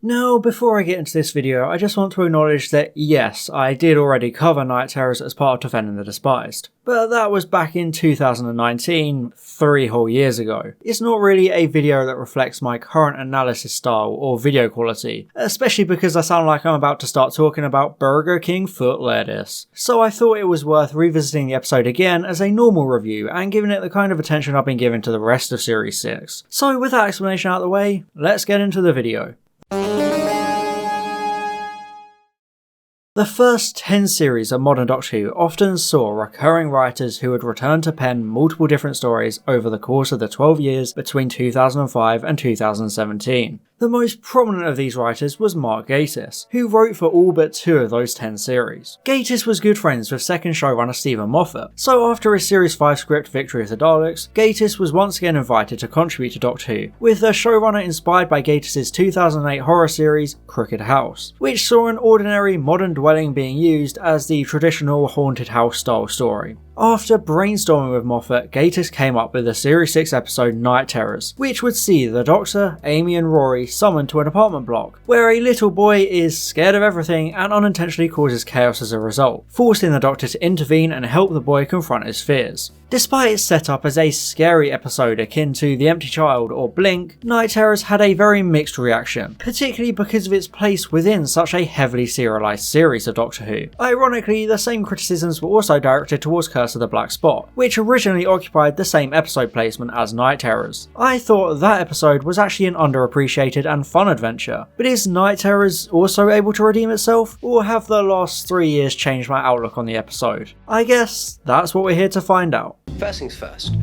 Now, before I get into this video, I just want to acknowledge that yes, I did already cover Night Terrors as part of Defending the Despised, but that was back in 2019, 3 whole years ago. It's not really a video that reflects my current analysis style or video quality, especially because I sound like I'm about to start talking about Burger King foot lettuce. So I thought it was worth revisiting the episode again as a normal review and giving it the kind of attention I've been giving to the rest of Series 6. So with that explanation out of the way, let's get into the video. The first 10 series of modern Doctor Who often saw recurring writers who would return to pen multiple different stories over the course of the 12 years between 2005 and 2017. The most prominent of these writers was Mark Gatiss, who wrote for all but 2 of those 10 series. Gatiss was good friends with second showrunner Stephen Moffat, so after his Series 5 script Victory of the Daleks, Gatiss was once again invited to contribute to Doctor Who, with the showrunner inspired by Gatiss's 2008 horror series Crooked House, which saw an ordinary modern dwelling being used as the traditional haunted house style story. After brainstorming with Moffat, Gatiss came up with the Series 6 episode Night Terrors, which would see the Doctor, Amy and Rory summoned to an apartment block, where a little boy is scared of everything and unintentionally causes chaos as a result, forcing the Doctor to intervene and help the boy confront his fears. Despite its setup as a scary episode akin to The Empty Child or Blink, Night Terrors had a very mixed reaction, particularly because of its place within such a heavily serialised series of Doctor Who. Ironically, the same criticisms were also directed towards Curse of the Black Spot, which originally occupied the same episode placement as Night Terrors. I thought that episode was actually an underappreciated and fun adventure, but is Night Terrors also able to redeem itself, or have the last 3 years changed my outlook on the episode? I guess that's what we're here to find out. First things first,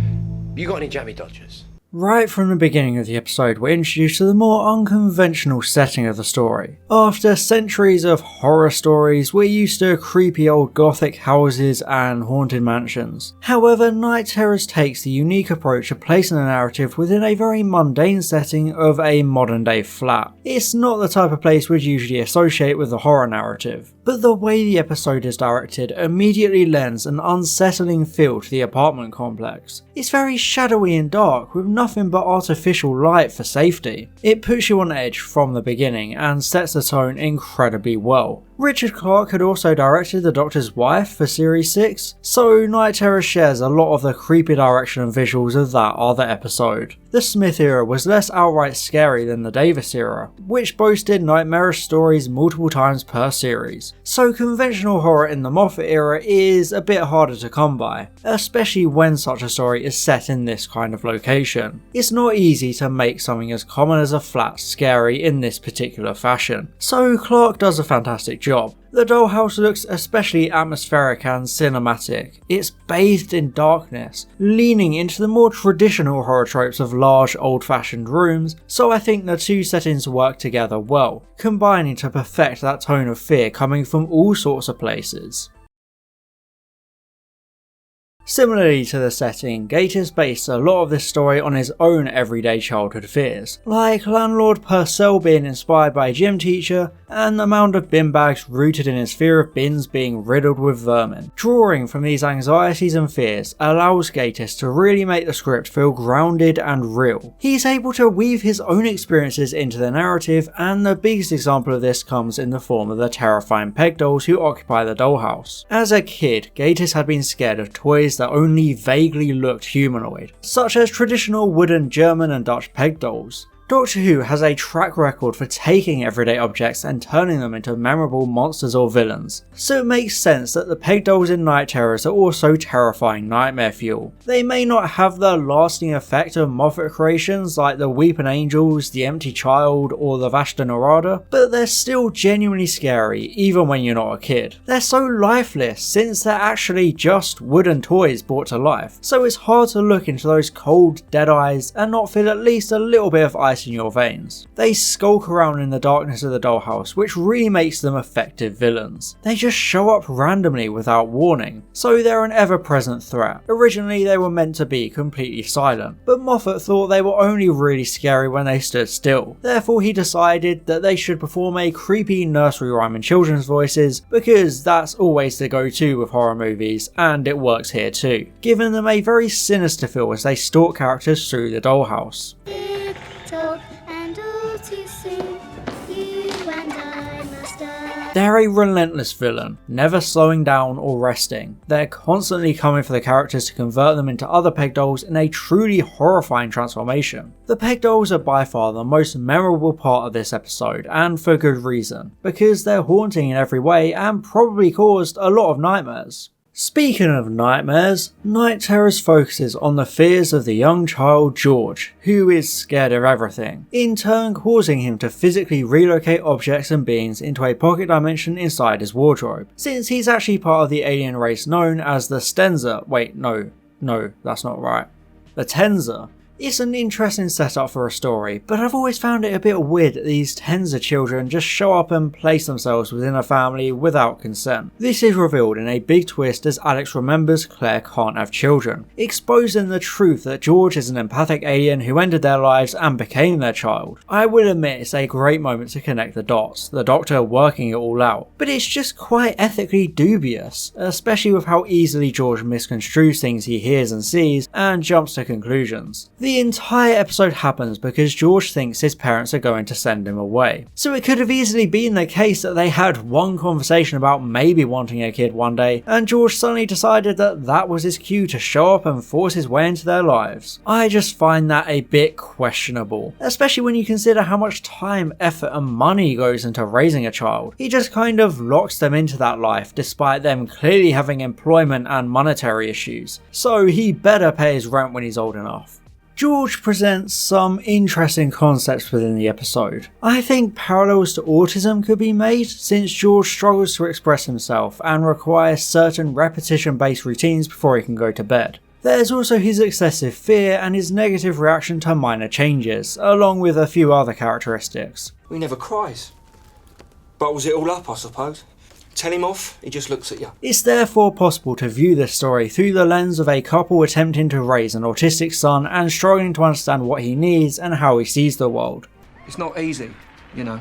you got any jammy dodgers? Right from the beginning of the episode, we're introduced to the more unconventional setting of the story. After centuries of horror stories, we're used to creepy old gothic houses and haunted mansions. However, Night Terrors takes the unique approach of placing the narrative within a very mundane setting of a modern day flat. It's not the type of place we'd usually associate with the horror narrative, but the way the episode is directed immediately lends an unsettling feel to the apartment complex. It's very shadowy and dark, with nothing but artificial light for safety. It puts you on edge from the beginning and sets the tone incredibly well. Richard Clarke had also directed The Doctor's Wife for Series 6, so Night Terrors shares a lot of the creepy direction and visuals of that other episode. The Smith era was less outright scary than the Davis era, which boasted nightmarish stories multiple times per series, so conventional horror in the Moffat era is a bit harder to come by, especially when such a story is set in this kind of location. It's not easy to make something as common as a flat scary in this particular fashion, so Clarke does a fantastic job. The dollhouse looks especially atmospheric and cinematic. It's bathed in darkness, leaning into the more traditional horror tropes of large old-fashioned rooms, so I think the two settings work together well, combining to perfect that tone of fear coming from all sorts of places. Similarly to the setting, Gatiss based a lot of this story on his own everyday childhood fears, like landlord Purcell being inspired by a gym teacher, and the mound of bin bags rooted in his fear of bins being riddled with vermin. Drawing from these anxieties and fears allows Gatiss to really make the script feel grounded and real. He's able to weave his own experiences into the narrative, and the biggest example of this comes in the form of the terrifying peg dolls who occupy the dollhouse. As a kid, Gatiss had been scared of toys that only vaguely looked humanoid, such as traditional wooden German and Dutch peg dolls. Doctor Who has a track record for taking everyday objects and turning them into memorable monsters or villains, so it makes sense that the peg dolls in Night Terrors are also terrifying nightmare fuel. They may not have the lasting effect of Moffat creations like the Weeping Angels, The Empty Child, or the Vashta Narada, but they're still genuinely scary even when you're not a kid. They're so lifeless since they're actually just wooden toys brought to life, so it's hard to look into those cold, dead eyes and not feel at least a little bit of ice in your veins. They skulk around in the darkness of the dollhouse, which really makes them effective villains. They just show up randomly without warning, so they're an ever-present threat. Originally they were meant to be completely silent, but Moffat thought they were only really scary when they stood still. Therefore he decided that they should perform a creepy nursery rhyme in children's voices, because that's always the go-to with horror movies, and it works here too, giving them a very sinister feel as they stalk characters through the dollhouse. And all too soon, you They're a relentless villain, never slowing down or resting. They're constantly coming for the characters to convert them into other peg dolls in a truly horrifying transformation. The peg dolls are by far the most memorable part of this episode, and for good reason, because they're haunting in every way and probably caused a lot of nightmares. Speaking of nightmares, Night Terrors focuses on the fears of the young child George, who is scared of everything, in turn causing him to physically relocate objects and beings into a pocket dimension inside his wardrobe, since he's actually part of the alien race known as the Stenza. Wait, no, that's not right. The Tenza. It's an interesting setup for a story, but I've always found it a bit weird that these Tenza children just show up and place themselves within a family without consent. This is revealed in a big twist as Alex remembers Claire can't have children, exposing the truth that George is an empathic alien who entered their lives and became their child. I will admit it's a great moment to connect the dots, the Doctor working it all out, but it's just quite ethically dubious, especially with how easily George misconstrues things he hears and sees and jumps to conclusions. The entire episode happens because George thinks his parents are going to send him away. So it could have easily been the case that they had one conversation about maybe wanting a kid one day, and George suddenly decided that that was his cue to show up and force his way into their lives. I just find that a bit questionable, especially when you consider how much time, effort and money goes into raising a child. He just kind of locks them into that life despite them clearly having employment and monetary issues, so he better pay his rent when he's old enough. George presents some interesting concepts within the episode. I think parallels to autism could be made, since George struggles to express himself and requires certain repetition-based routines before he can go to bed. There's also his excessive fear and his negative reaction to minor changes, along with a few other characteristics. He never cries. Bottles it all up, I suppose. Tell him off, he just looks at you. It's therefore possible to view this story through the lens of a couple attempting to raise an autistic son and struggling to understand what he needs and how he sees the world. It's not easy, you know,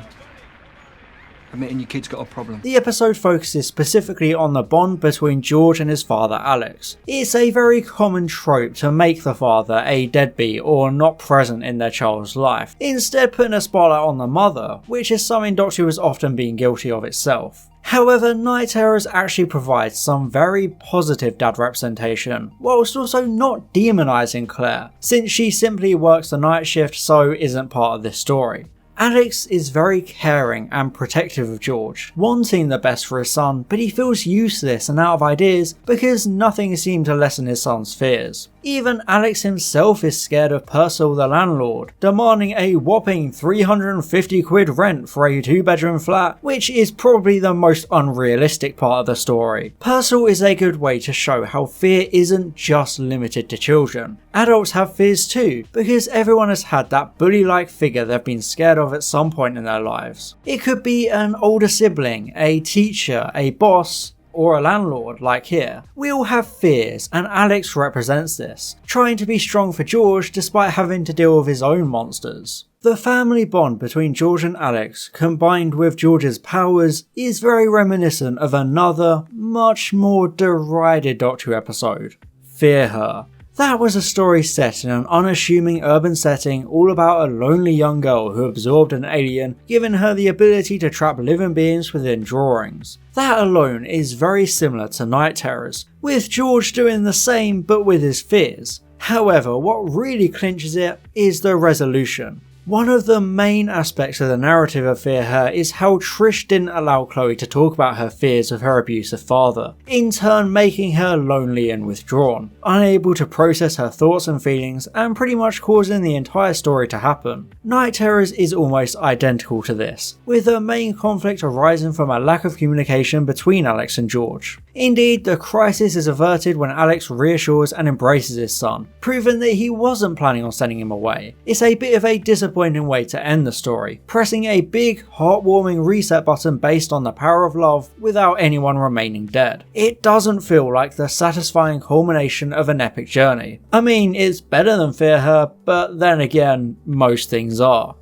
admitting your kid's got a problem. The episode focuses specifically on the bond between George and his father Alex. It's a very common trope to make the father a deadbeat or not present in their child's life, instead putting a spotlight on the mother, which is something Doctor Who has often been guilty of itself. However, Night Terrors actually provides some very positive dad representation, whilst also not demonising Claire, since she simply works the night shift so isn't part of this story. Alex is very caring and protective of George, wanting the best for his son, but he feels useless and out of ideas because nothing seems to lessen his son's fears. Even Alex himself is scared of Purcell the landlord, demanding a whopping 350 quid rent for a 2-bedroom flat, which is probably the most unrealistic part of the story. Purcell is a good way to show how fear isn't just limited to children. Adults have fears too, because everyone has had that bully-like figure they've been scared of at some point in their lives. It could be an older sibling, a teacher, a boss, or a landlord like here. We all have fears, and Alex represents this, trying to be strong for George despite having to deal with his own monsters. The family bond between George and Alex, combined with George's powers, is very reminiscent of another, much more derided Doctor Who episode, Fear Her. That was a story set in an unassuming urban setting all about a lonely young girl who absorbed an alien, giving her the ability to trap living beings within drawings. That alone is very similar to Night Terrors, with George doing the same but with his fears. However, what really clinches it is the resolution. One of the main aspects of the narrative of Fear Her is how Trish didn't allow Chloe to talk about her fears of her abusive father, in turn making her lonely and withdrawn, unable to process her thoughts and feelings, and pretty much causing the entire story to happen. Night Terrors is almost identical to this, with the main conflict arising from a lack of communication between Alex and George. Indeed, the crisis is averted when Alex reassures and embraces his son, proving that he wasn't planning on sending him away. It's a bit of a disappointing way to end the story, pressing a big, heartwarming reset button based on the power of love without anyone remaining dead. It doesn't feel like the satisfying culmination of an epic journey. I mean, it's better than Fear Her, but then again, most things are.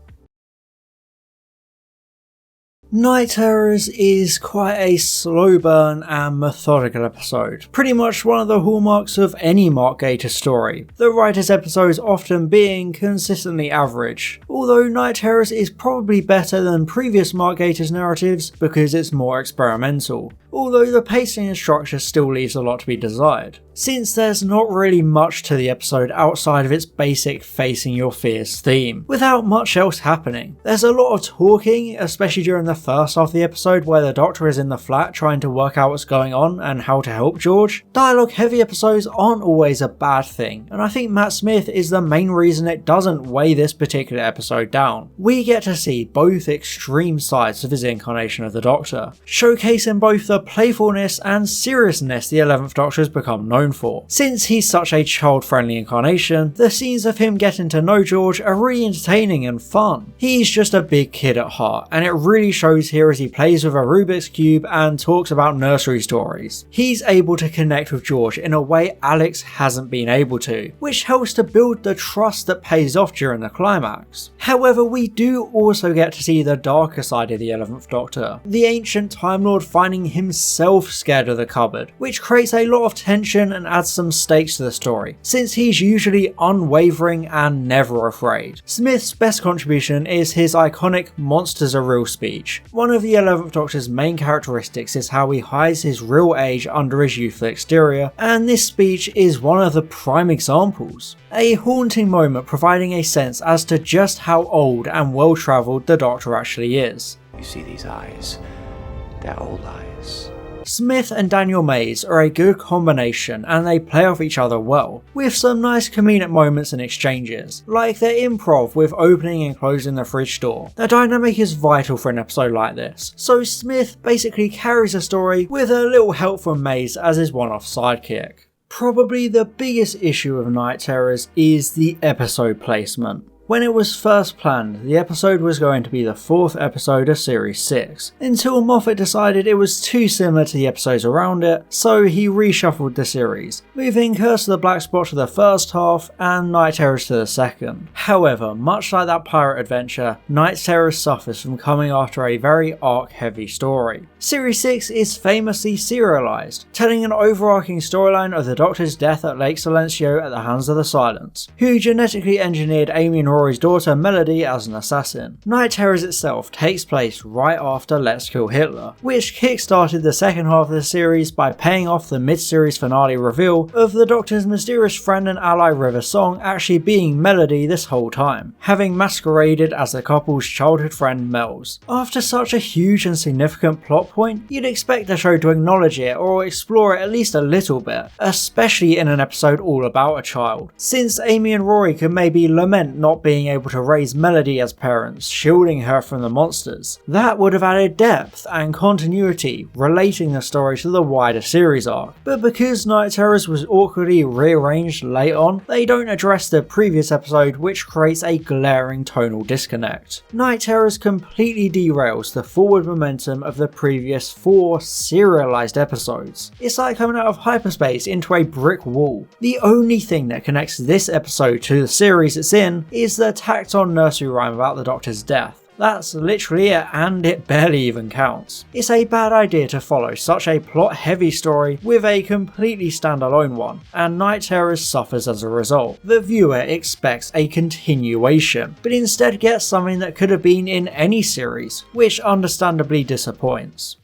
Night Terrors is quite a slow burn and methodical episode, pretty much one of the hallmarks of any Mark Gatiss story, the writer's episodes often being consistently average, although Night Terrors is probably better than previous Mark Gatiss narratives because it's more experimental, although the pacing and structure still leaves a lot to be desired, since there's not really much to the episode outside of its basic facing your fears theme, without much else happening. There's a lot of talking, especially during the first half of the episode where the Doctor is in the flat trying to work out what's going on and how to help George. Dialogue heavy episodes aren't always a bad thing, and I think Matt Smith is the main reason it doesn't weigh this particular episode down. We get to see both extreme sides of his incarnation of the Doctor, showcasing both the playfulness and seriousness the 11th Doctor has become known for. Since he's such a child-friendly incarnation, the scenes of him getting to know George are really entertaining and fun. He's just a big kid at heart, and it really shows here as he plays with a Rubik's Cube and talks about nursery stories. He's able to connect with George in a way Alex hasn't been able to, which helps to build the trust that pays off during the climax. However, we do also get to see the darker side of the 11th Doctor, the ancient Time Lord finding himself scared of the cupboard, which creates a lot of tension and adds some stakes to the story, since he's usually unwavering and never afraid. Smith's best contribution is his iconic "Monsters are real" speech. One of the 11th Doctor's main characteristics is how he hides his real age under his youthful exterior, and this speech is one of the prime examples. A haunting moment providing a sense as to just how old and well travelled the Doctor actually is. You see these eyes? They're old eyes. Smith and Daniel Mays are a good combination and they play off each other well, with some nice comedic moments and exchanges, like their improv with opening and closing the fridge door. The dynamic is vital for an episode like this, so Smith basically carries the story with a little help from Mays as his one-off sidekick. Probably the biggest issue of Night Terrors is the episode placement. When it was first planned, the episode was going to be the 4th episode of Series 6, until Moffat decided it was too similar to the episodes around it, so he reshuffled the series, moving Curse of the Black Spot to the first half and Night Terrors to the second. However, much like that pirate adventure, Night Terrors suffers from coming after a very arc-heavy story. Series 6 is famously serialised, telling an overarching storyline of the Doctor's death at Lake Silencio at the hands of the Silence, who genetically engineered Amy and Rory's daughter Melody as an assassin. Night Terrors itself takes place right after Let's Kill Hitler, which kickstarted the second half of the series by paying off the mid-series finale reveal of the Doctor's mysterious friend and ally River Song actually being Melody this whole time, having masqueraded as the couple's childhood friend Mel's. After such a huge and significant plot point, you'd expect the show to acknowledge it or explore it at least a little bit, especially in an episode all about a child, since Amy and Rory could maybe lament not being able to raise Melody as parents, shielding her from the monsters. That would have added depth and continuity, relating the story to the wider series arc, but because Night Terrors was awkwardly rearranged late on, they don't address the previous episode, which creates a glaring tonal disconnect. Night Terrors completely derails the forward momentum of the previous 4 serialized episodes. It's like coming out of hyperspace into a brick wall. The only thing that connects this episode to the series it's in is the tacked on nursery rhyme about the Doctor's death. That's literally it, and it barely even counts. It's a bad idea to follow such a plot heavy story with a completely standalone one, and Night Terrors suffers as a result. The viewer expects a continuation, but instead gets something that could have been in any series, which understandably disappoints.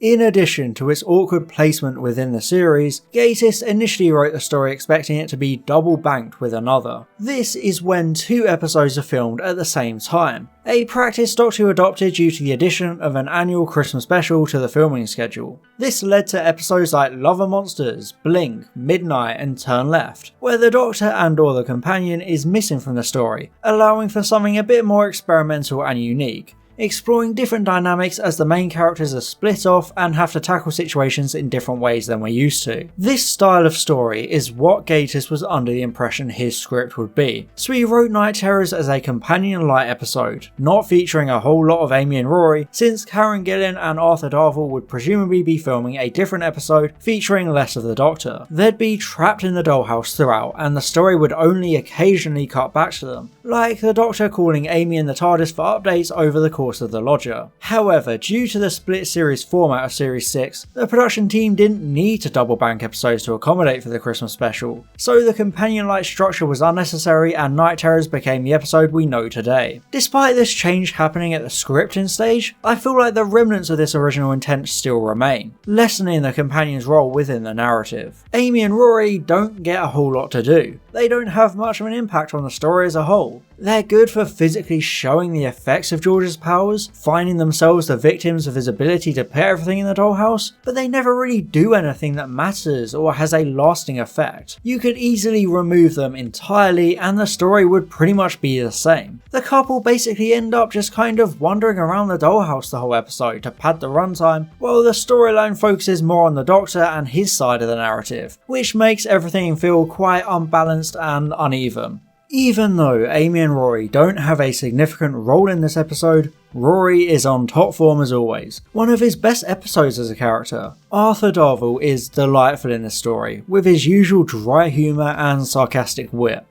In addition to its awkward placement within the series, Gatiss initially wrote the story expecting it to be double banked with another. This is when 2 episodes are filmed at the same time, a practice Doctor Who adopted due to the addition of an annual Christmas special to the filming schedule. This led to episodes like Love and Monsters, Blink, Midnight and Turn Left, where the Doctor and or the companion is missing from the story, allowing for something a bit more experimental and unique. exploring different dynamics as the main characters are split off and have to tackle situations in different ways than we're used to. This style of story is what Gatiss was under the impression his script would be, so he wrote Night Terrors as a companion light episode, not featuring a whole lot of Amy and Rory, since Karen Gillan and Arthur Darvill would presumably be filming a different episode featuring less of the Doctor. They'd be trapped in the dollhouse throughout, and the story would only occasionally cut back to them, like the Doctor calling Amy in the TARDIS for updates over the course of the Lodger. However, due to the split series format of Series 6, the production team didn't need to double bank episodes to accommodate for the Christmas special, so the companion light structure was unnecessary and Night Terrors became the episode we know today. Despite this change happening at the scripting stage, I feel like the remnants of this original intent still remain, lessening the companion's role within the narrative. Amy and Rory don't get a whole lot to do. They don't have much of an impact on the story as a whole. They're good for physically showing the effects of George's powers, finding themselves the victims of his ability to put everything in the dollhouse, but they never really do anything that matters or has a lasting effect. You could easily remove them entirely and the story would pretty much be the same. The couple basically end up just kind of wandering around the dollhouse the whole episode to pad the runtime, while the storyline focuses more on the Doctor and his side of the narrative, which makes everything feel quite unbalanced and uneven. Even though Amy and Rory don't have a significant role in this episode, Rory is on top form as always, one of his best episodes as a character. Arthur Darvill is delightful in this story, with his usual dry humour and sarcastic wit.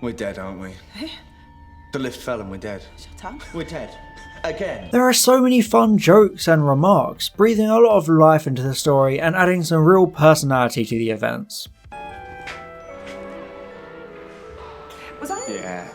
We're dead, aren't we? The lift fell and we're dead. Shut up. We're dead. Again. There are so many fun jokes and remarks, breathing a lot of life into the story and adding some real personality to the events. Was I? Yeah.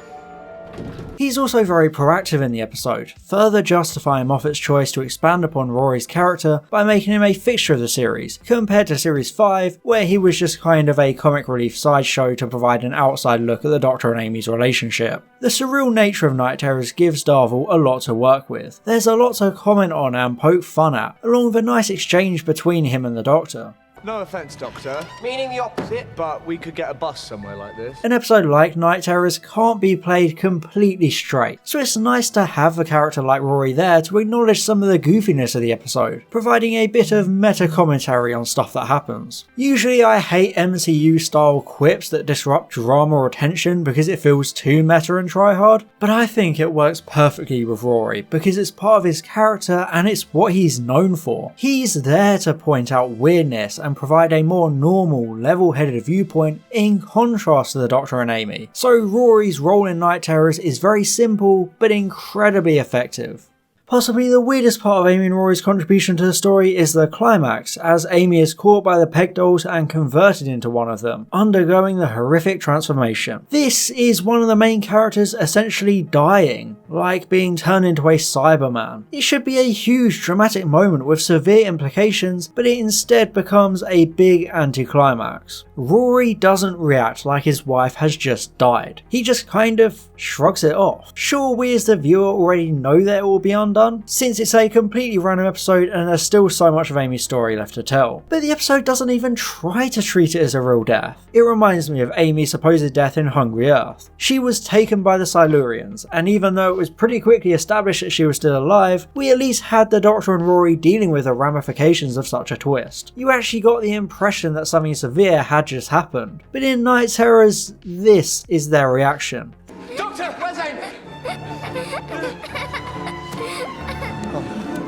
He's also very proactive in the episode, further justifying Moffat's choice to expand upon Rory's character by making him a fixture of the series, compared to Series 5, where he was just kind of a comic relief sideshow to provide an outside look at the Doctor and Amy's relationship. The surreal nature of Night Terrors gives Darvill a lot to work with. There's a lot to comment on and poke fun at, along with a nice exchange between him and the Doctor. No offence, Doctor, Meaning the opposite. but we could get a bus somewhere like this. An episode like Night Terrors can't be played completely straight, so it's nice to have a character like Rory there to acknowledge some of the goofiness of the episode, providing a bit of meta commentary on stuff that happens. Usually I hate MCU style quips that disrupt drama or tension because it feels too meta and try hard, but I think it works perfectly with Rory because it's part of his character and it's what he's known for. He's there to point out weirdness and provide a more normal, level-headed viewpoint in contrast to the Doctor and Amy. So Rory's role in Night Terrors is very simple but incredibly effective. Possibly the weirdest part of Amy and Rory's contribution to the story is the climax, as Amy is caught by the peg dolls and converted into one of them, undergoing the horrific transformation. This is one of the main characters essentially dying, like being turned into a Cyberman. It should be a huge dramatic moment with severe implications, but it instead becomes a big anticlimax. Rory doesn't react like his wife has just died. He just kind of shrugs it off. Sure, we as the viewer already know that it will be undone, since it's a completely random episode and there's still so much of Amy's story left to tell. But the episode doesn't even try to treat it as a real death. It reminds me of Amy's supposed death in Hungry Earth. She was taken by the Silurians, and even though it was pretty quickly established that she was still alive, we at least had the Doctor and Rory dealing with the ramifications of such a twist. You actually got the impression that something severe had just happened. But in Night Terrors, this is their reaction. Doctor, where's Amy?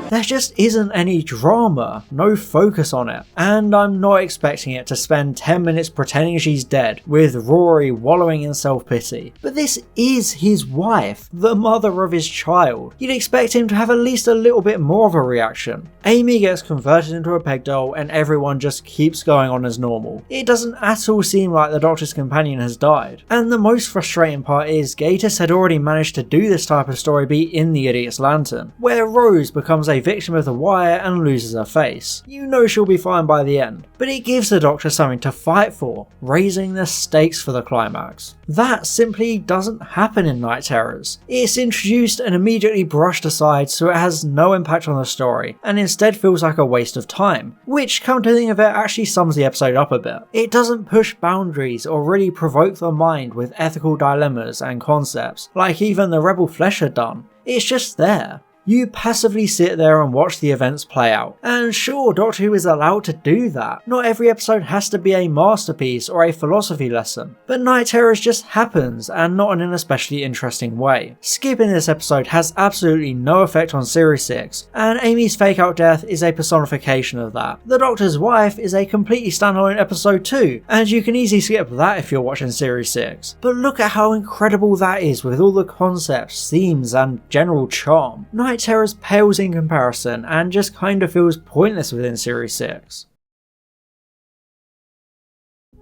There just isn't any drama, no focus on it, and I'm not expecting it to spend 10 minutes pretending she's dead, with Rory wallowing in self-pity. But this is his wife, the mother of his child. You'd expect him to have at least a little bit more of a reaction. Amy gets converted into a peg doll and everyone just keeps going on as normal. It doesn't at all seem like the Doctor's companion has died. And the most frustrating part is Gatiss had already managed to do this type of story beat in The Idiot's Lantern, where Rose becomes a victim of the wire and loses her face. You know she'll be fine by the end, but it gives the Doctor something to fight for, raising the stakes for the climax. That simply doesn't happen in Night Terrors. It's introduced and immediately brushed aside so it has no impact on the story, and instead feels like a waste of time, which, come to think of it, actually sums the episode up a bit. It doesn't push boundaries or really provoke the mind with ethical dilemmas and concepts, like even the Rebel Flesh had done. It's just there. You passively sit there and watch the events play out. And sure, Doctor Who is allowed to do that. Not every episode has to be a masterpiece or a philosophy lesson. But Night Terrors just happens, and not in an especially interesting way. Skipping this episode has absolutely no effect on Series 6, and Amy's fake out death is a personification of that. The Doctor's wife is a completely standalone episode too, and you can easily skip that if you're watching Series 6. But look at how incredible that is with all the concepts, themes, and general charm. Night Terrors pales in comparison and just kinda feels pointless within Series 6.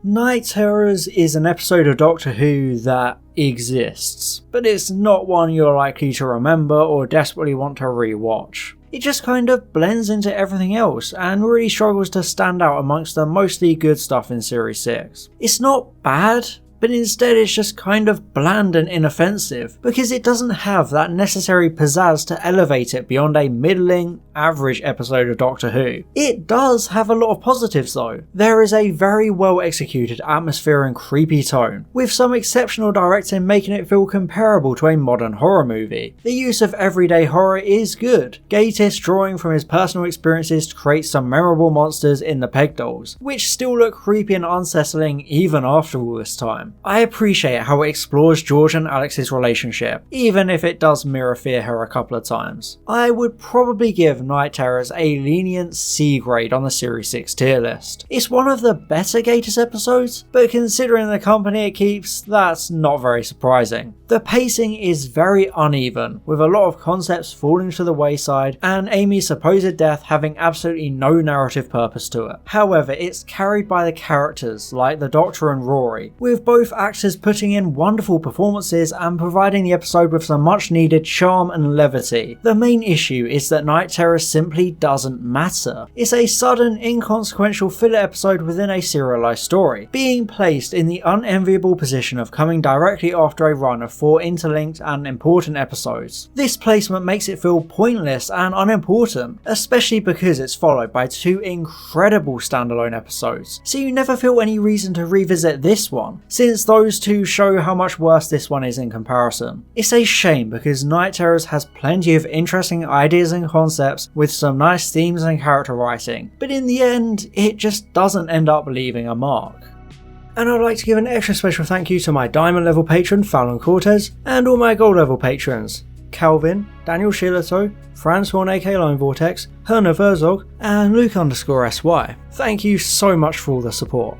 Night Terrors is an episode of Doctor Who that exists, but it's not one you're likely to remember or desperately want to rewatch. It just kind of blends into everything else and really struggles to stand out amongst the mostly good stuff in Series 6. It's not bad, but instead it's just kind of bland and inoffensive because it doesn't have that necessary pizzazz to elevate it beyond a middling, average episode of Doctor Who. It does have a lot of positives though. There is a very well executed atmosphere and creepy tone, with some exceptional directing making it feel comparable to a modern horror movie. The use of everyday horror is good, Gatiss drawing from his personal experiences to create some memorable monsters in the Peg Dolls, which still look creepy and unsettling even after all this time. I appreciate how it explores George and Alex's relationship, even if it does mirror Fear Her a couple of times. I would probably give Night Terrors a lenient C grade on the Series 6 tier list. It's one of the better Gatiss episodes, but considering the company it keeps, that's not very surprising. The pacing is very uneven, with a lot of concepts falling to the wayside and Amy's supposed death having absolutely no narrative purpose to it. However, it's carried by the characters like the Doctor and Rory, with both actors putting in wonderful performances and providing the episode with some much needed charm and levity. The main issue is that Night Terror simply doesn't matter. It's a sudden, inconsequential filler episode within a serialized story, being placed in the unenviable position of coming directly after a run of 4 interlinked and important episodes. This placement makes it feel pointless and unimportant, especially because it's followed by 2 incredible standalone episodes, so you never feel any reason to revisit this one, since those two show how much worse this one is in comparison. It's a shame because Night Terrors has plenty of interesting ideas and concepts with some nice themes and character writing, but in the end it just doesn't end up leaving a mark. And I'd like to give an extra special thank you to my diamond level patron Fallon Cortez and all my gold level patrons Calvin, Daniel Shilato, Franz Horn aka Line Vortex, Herna Verzog and Luke_SY. Thank you so much for all the support.